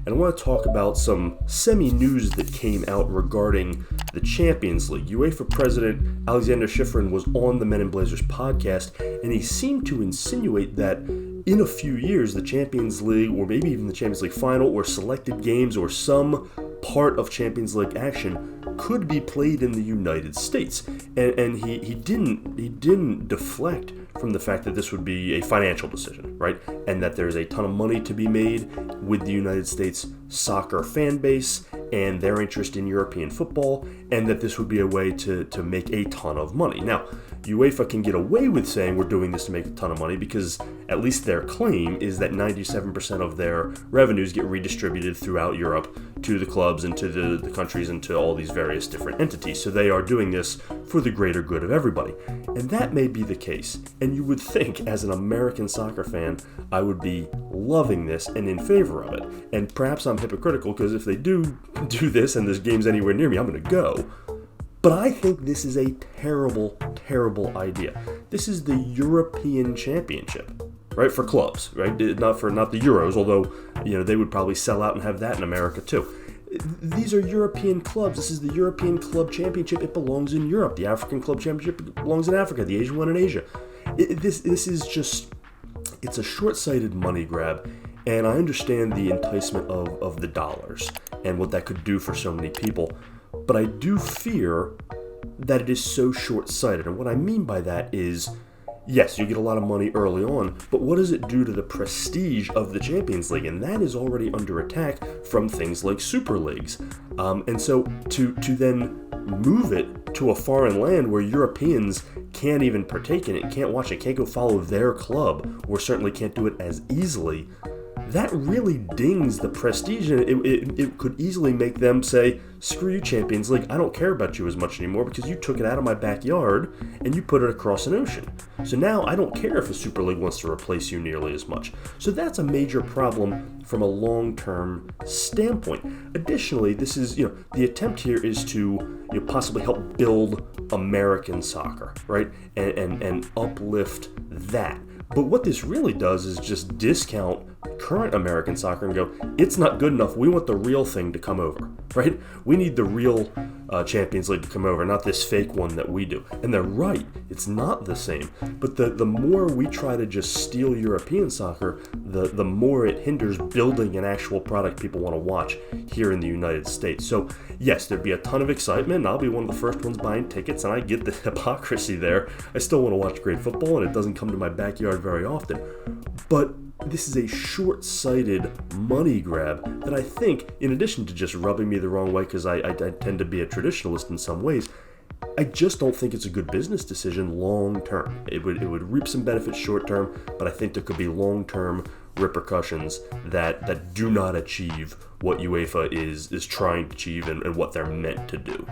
and I want to talk about some semi-news that came out regarding the Champions League. UEFA President Alexander Schifrin was on the Men in Blazers podcast, and he seemed to insinuate that in a few years, the Champions League, or maybe even the Champions League final, or selected games, or some part of Champions League action could be played in the United States. And he didn't deflect from the fact that this would be a financial decision, right? And that there's a ton of money to be made with the United States soccer fan base and their interest in European football, and that this would be a way to make a ton of money. Now, UEFA can get away with saying we're doing this to make a ton of money because at least their claim is that 97% of their revenues get redistributed throughout Europe to the clubs and to the countries and to all these various different entities. So they are doing this for the greater good of everybody. And that may be the case. And you would think, as an American soccer fan, I would be loving this and in favor of it. And perhaps I'm hypocritical because if they do this and there's games anywhere near me, I'm going to go. But I think this is a terrible, terrible idea. This is the European Championship, right, for clubs, right? Not the Euros, although, they would probably sell out and have that in America too. These are European clubs. This is the European Club Championship. It belongs in Europe. The African Club Championship belongs in Africa. The Asian one in Asia. This is just, it's a short-sighted money grab. And I understand the enticement of the dollars and what that could do for so many people. But I do fear that it is so short-sighted. And what I mean by that is, yes, you get a lot of money early on, but what does it do to the prestige of the Champions League? And that is already under attack from things like Super Leagues. And so to then move it to a foreign land where Europeans can't even partake in it, can't watch it, can't go follow their club, or certainly can't do it as easily, that really dings the prestige, and it could easily make them say, screw you, Champions League, I don't care about you as much anymore because you took it out of my backyard and you put it across an ocean. So now I don't care if the Super League wants to replace you nearly as much. So that's a major problem from a long-term standpoint. Additionally, this is, the attempt here is to possibly help build American soccer, right? And uplift that. But what this really does is just discount current American soccer and go, it's not good enough. We want the real thing to come over, right? We need the real Champions League to come over, not this fake one that we do. And they're right. It's not the same. But the more we try to just steal European soccer, the more it hinders building an actual product people want to watch here in the United States. So yes, there'd be a ton of excitement, and I'll be one of the first ones buying tickets, and I get the hypocrisy there. I still want to watch great football, and it doesn't come to my backyard very often. But this is a short-sighted money grab that I think, in addition to just rubbing me the wrong way because I tend to be a traditionalist in some ways, I just don't think it's a good business decision long-term. It would reap some benefits short-term, but I think there could be long-term repercussions that do not achieve what UEFA is trying to achieve and what they're meant to do.